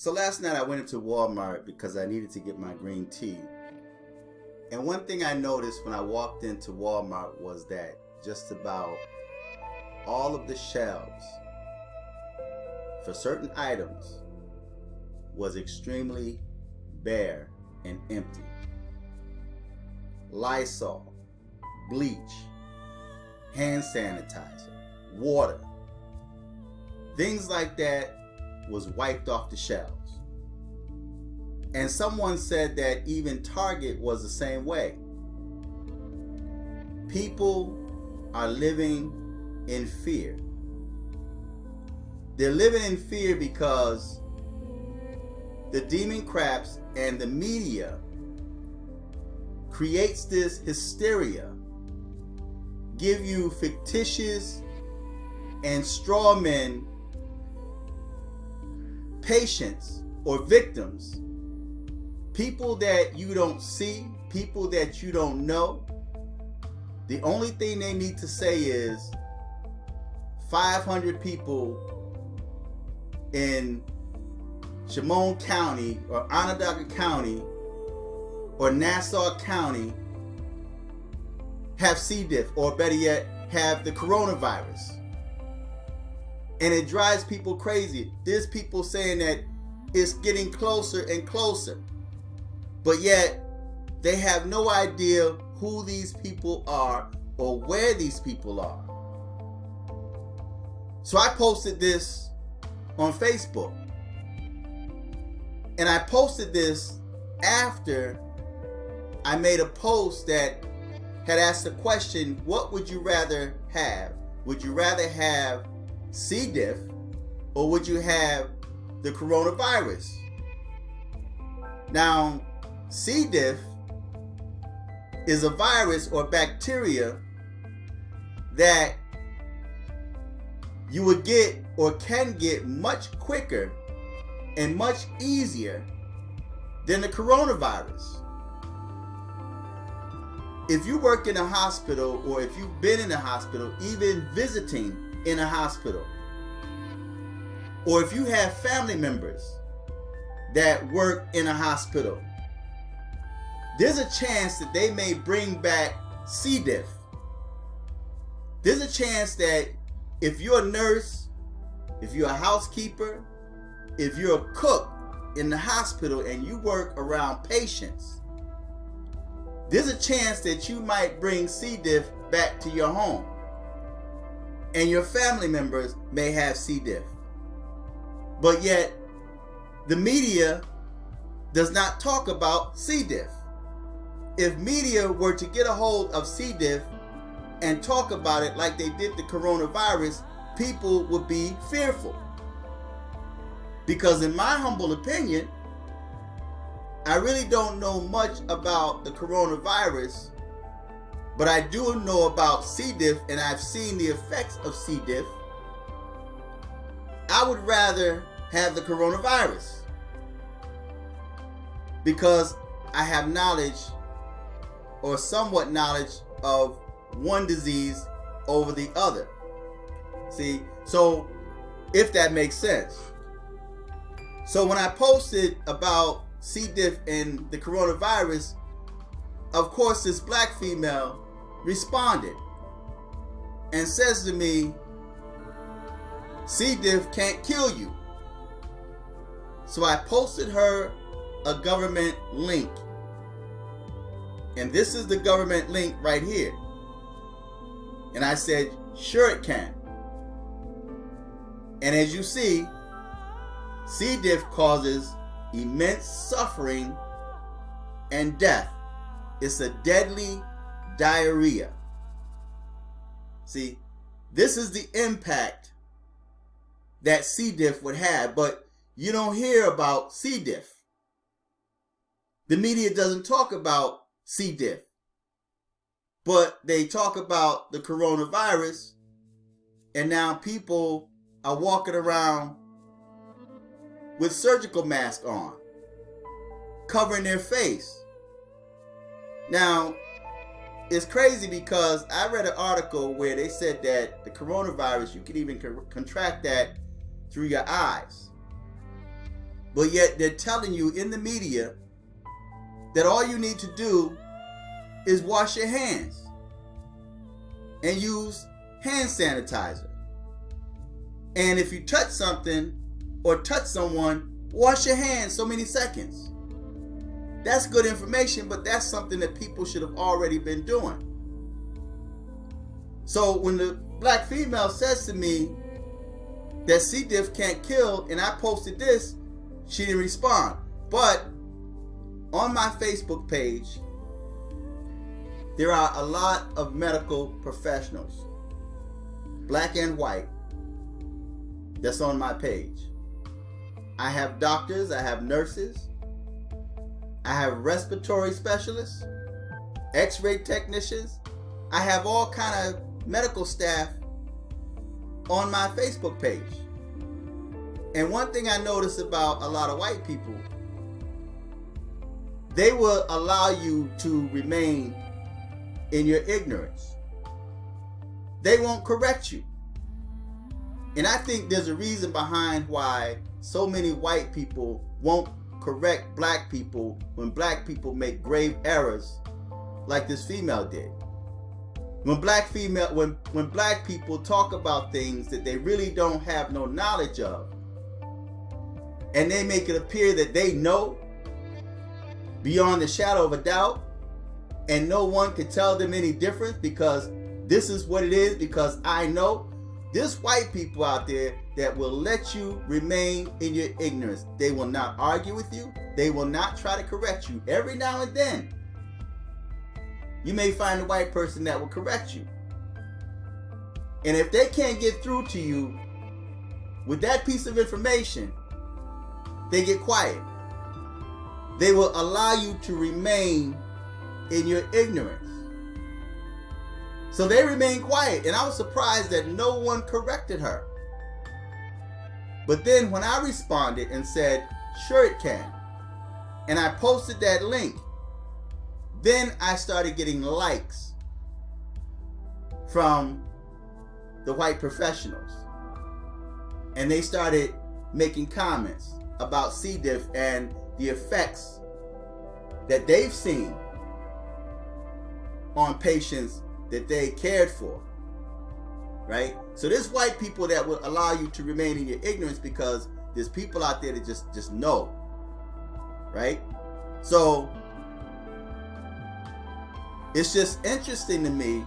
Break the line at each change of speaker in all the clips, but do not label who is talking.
So last night I went into Walmart because I needed to get my green tea. And one thing I noticed when I walked into Walmart was that just about all of the shelves for certain items was extremely bare and empty. Lysol, bleach, hand sanitizer, water, things like that was wiped off the shelves. And someone said that even Target was the same way. People are living in fear. They're living in fear because the demon craps and the media creates this hysteria, give you fictitious and straw men patients or victims, people that you don't see, people that you don't know. The only thing they need to say is 500 people in Chemung County or Onondaga County or Nassau County have C-Diff, or better yet, have the coronavirus. And it drives people crazy. There's people saying that it's getting closer and closer, but yet they have no idea who these people are or where these people are. So I posted this on Facebook. And I posted this after I made a post that had asked the question, what would you rather have? Would you rather have C-Diff or would you have the coronavirus? Now, C-Diff is a virus or bacteria that you would get or can get much quicker and much easier than the coronavirus. If you work in a hospital, or if you've been in a hospital, even visiting in a hospital, or if you have family members that work in a hospital, there's a chance that they may bring back C-Diff. There's a chance that if you're a nurse, if you're a housekeeper, if you're a cook in the hospital and you work around patients, there's a chance that you might bring C-Diff back to your home. And your family members may have C-Diff. But yet, the media does not talk about C-Diff. If media were to get a hold of C-Diff and talk about it like they did the coronavirus, people would be fearful. Because in my humble opinion, I really don't know much about the coronavirus, but I do know about C-Diff, and I've seen the effects of C-Diff. I would rather have the coronavirus because I have knowledge, or somewhat knowledge, of one disease over the other. See, so if that makes sense. So when I posted about C-Diff and the coronavirus, of course this black female responded and says to me, C-Diff can't kill you. So I posted her a government link. And this is the government link right here. And I said, sure it can. And as you see, C-Diff causes immense suffering and death. It's a deadly diarrhea. See, this is the impact that C-Diff would have, but you don't hear about C-Diff. The media doesn't talk about C-Diff, but they talk about the coronavirus, and now people are walking around with surgical masks on, covering their face. Now, it's crazy because I read an article where they said that the coronavirus, you can even contract that through your eyes. But yet they're telling you in the media that all you need to do is wash your hands and use hand sanitizer. And if you touch something or touch someone, wash your hands so many seconds. That's good information, but that's something that people should have already been doing. So when the black female says to me that C-Diff can't kill, and I posted this, she didn't respond. But on my Facebook page, there are a lot of medical professionals, black and white, that's on my page. I have doctors, I have nurses, I have respiratory specialists, x-ray technicians. I have all kind of medical staff on my Facebook page. And one thing I notice about a lot of white people, they will allow you to remain in your ignorance. They won't correct you. And I think there's a reason behind why so many white people won't correct black people when black people make grave errors like this female did. When black people talk about things that they really don't have no knowledge of, and they make it appear that they know beyond the shadow of a doubt, and no one can tell them any difference because this is what it is, because I know. There's white people out there that will let you remain in your ignorance. They will not argue with you. They will not try to correct you. Every now and then, you may find a white person that will correct you. And if they can't get through to you with that piece of information, they get quiet. They will allow you to remain in your ignorance. So they remained quiet, and I was surprised that no one corrected her. But then when I responded and said, sure it can, and I posted that link, then I started getting likes from the white professionals. And they started making comments about C-Diff and the effects that they've seen on patients that they cared for, right? So there's white people that will allow you to remain in your ignorance because there's people out there that just know, right? So it's just interesting to me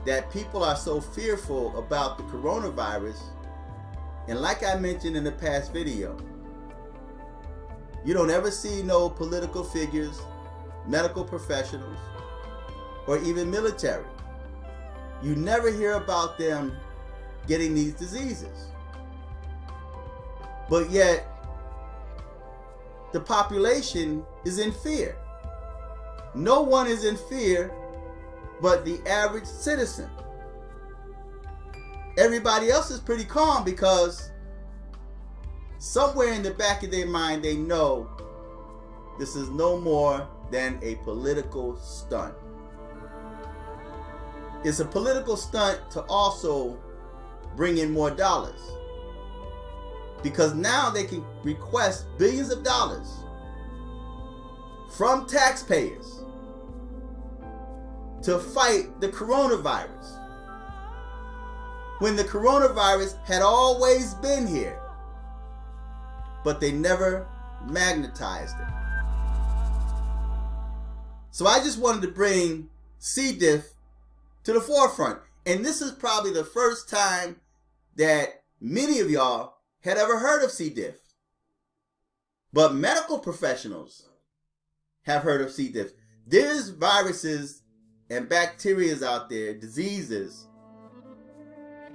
that people are so fearful about the coronavirus. And like I mentioned in the past video, you don't ever see no political figures, medical professionals, or even military. You never hear about them getting these diseases. But yet, the population is in fear. No one is in fear but the average citizen. Everybody else is pretty calm because somewhere in the back of their mind they know this is no more than a political stunt. It's a political stunt to also bring in more dollars, because now they can request billions of dollars from taxpayers to fight the coronavirus, when the coronavirus had always been here, but they never magnetized it. So I just wanted to bring C-Diff to the forefront. And this is probably the first time that many of y'all had ever heard of C-Diff. But medical professionals have heard of C-Diff. There's viruses and bacteria out there, diseases,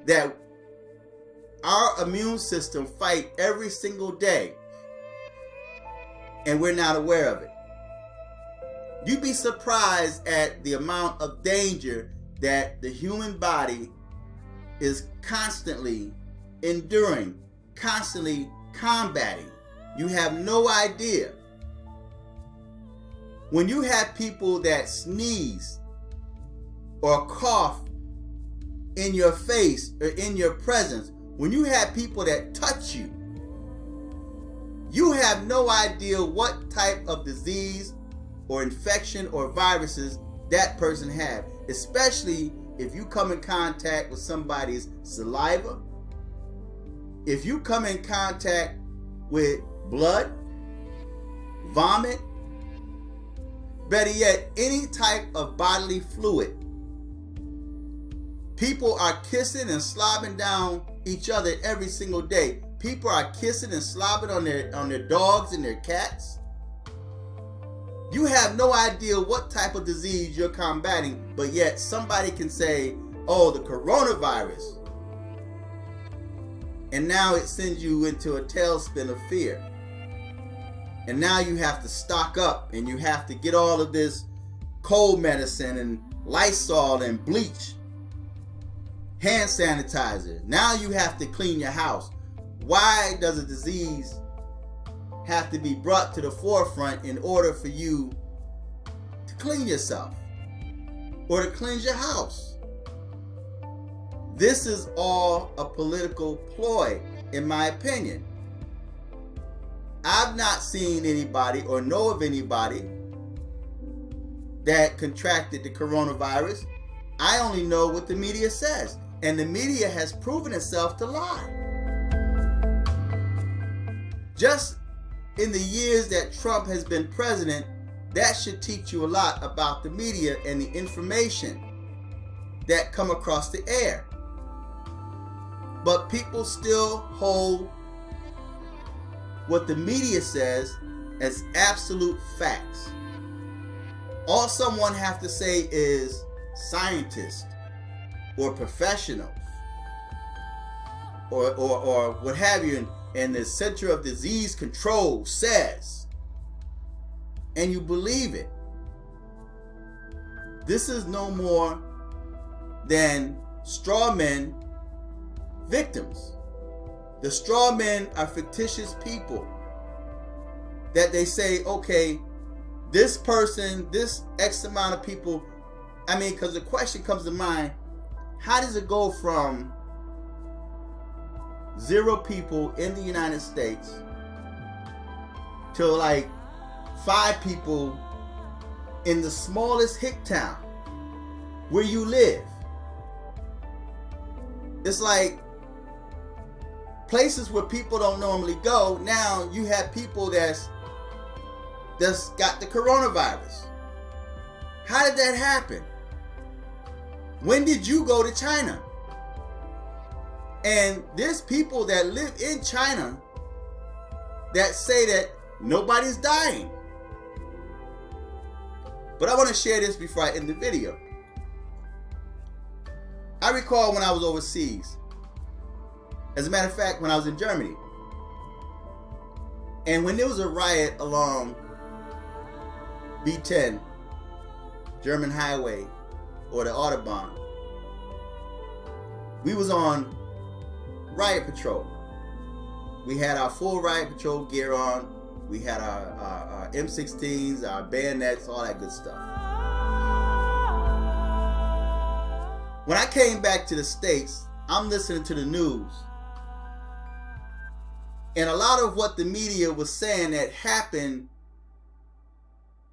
that our immune system fight every single day, and we're not aware of it. You'd be surprised at the amount of danger that the human body is constantly enduring, constantly combating. You have no idea. When you have people that sneeze or cough in your face or in your presence, when you have people that touch you, You have no idea what type of disease or infection or viruses that person have, especially if you come in contact with somebody's saliva, if you come in contact with blood, vomit, better yet, any type of bodily fluid. People are kissing and slobbing down each other every single day. People are kissing and slobbing on their dogs and their cats. You have no idea what type of disease you're combating, but yet somebody can say, oh, the coronavirus. And now it sends you into a tailspin of fear. And now you have to stock up and you have to get all of this cold medicine and Lysol and bleach, hand sanitizer. Now you have to clean your house. Why does a disease have to be brought to the forefront in order for you to clean yourself or to cleanse your house? This is all a political ploy, in my opinion. I've not seen anybody or know of anybody that contracted the coronavirus. I only know what the media says, and the media has proven itself to lie. Just in the years that Trump has been president, that should teach you a lot about the media and the information that come across the air. But people still hold what the media says as absolute facts. All someone have to say is scientists or professionals or what have you, and the Center of Disease Control says, and you believe it. This is no more than straw men victims. The straw men are fictitious people that they say, okay, this person, this X amount of people. I mean, because the question comes to mind, how does it go from 0 people in the United States to like 5 people in the smallest hick town where you live? It's like places where people don't normally go. Now you have people that's got the coronavirus. How did that happen? When did you go to China? And there's people that live in China that say that nobody's dying. But I want to share this before I end the video. I recall when I was overseas. As a matter of fact, when I was in Germany. And when there was a riot along B10, German highway, or the Autobahn, we was on riot patrol. We had our full riot patrol gear on. We had our M16s, our bayonets, all that good stuff. When I came back to the States, I'm listening to the news. And a lot of what the media was saying that happened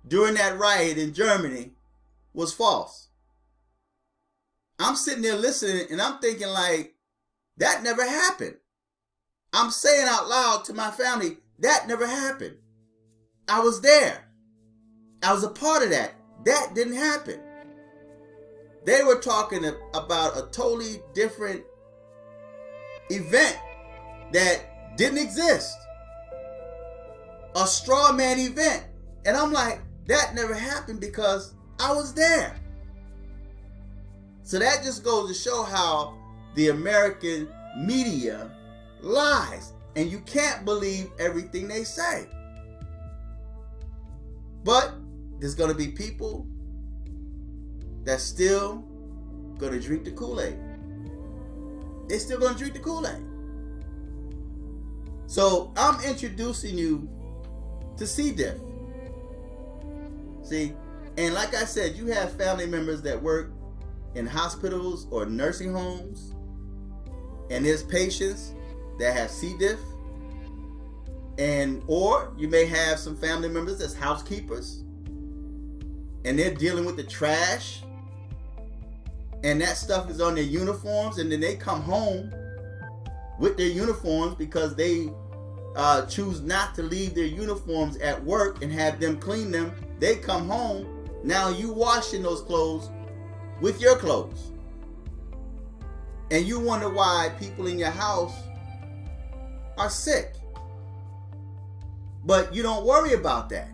during that riot in Germany was false. I'm sitting there listening and I'm thinking like, that never happened. I'm saying out loud to my family, that never happened. I was there. I was a part of that. That didn't happen. They were talking about a totally different event that didn't exist. A straw man event. And I'm like, that never happened because I was there. So that just goes to show how the American media lies. And you can't believe everything they say. But there's going to be people that's still going to drink the Kool-Aid. They're still going to drink the Kool-Aid. So I'm introducing you to C-Diff. See, and like I said, you have family members that work in hospitals or nursing homes, and there's patients that have C-Diff. And or you may have some family members that's housekeepers, and they're dealing with the trash, and that stuff is on their uniforms, and then they come home with their uniforms because they choose not to leave their uniforms at work and have them clean them. They come home, now you washing those clothes with your clothes, and you wonder why people in your house are sick. But you don't worry about that.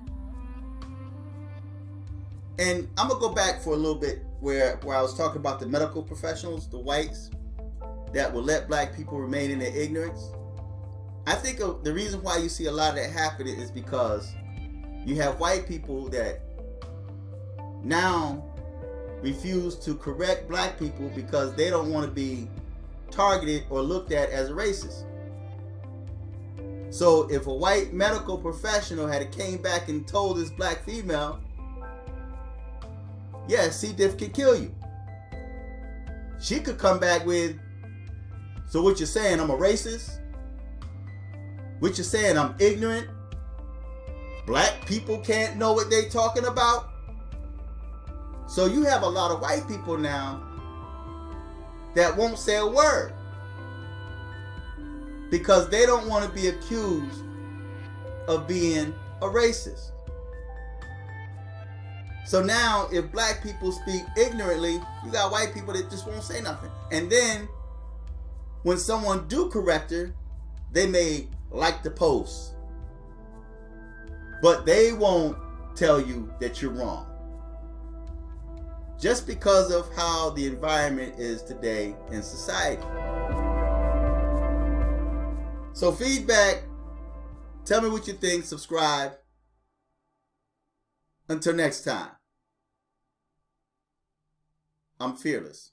And I'm gonna go back for a little bit where I was talking about the medical professionals, the whites, that will let black people remain in their ignorance. I think the reason why you see a lot of that happen is because you have white people that now refuse to correct black people because they don't want to be targeted or looked at as a racist. So if a white medical professional had came back and told this black female, yeah, C-Diff can kill you, she could come back with, so what you're saying, I'm a racist? What you're saying, I'm ignorant? Black people can't know what they talking about? So you have a lot of white people now that won't say a word because they don't want to be accused of being a racist. So now if black people speak ignorantly, you got white people that just won't say nothing. And then when someone do correct her, they may like the post, but they won't tell you that you're wrong, just because of how the environment is today in society. So feedback, tell me what you think, subscribe. Until next time, I'm fearless.